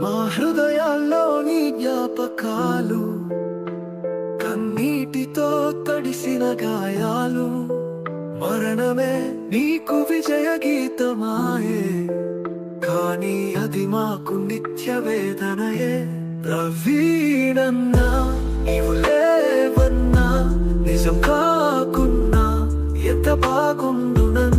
మా హృదయాల్లోని జ్ఞాపకాలు, కన్నీటితో తడిసిన గాయాలు, మరణమే నీకు విజయ గీతమాయే, కానీ అది మాకు నిత్య వేదనయే. ప్రవీణన్నా నీవు లేవన్నా, నిజం కాకున్నా ఎంత బాగుండునన్నా.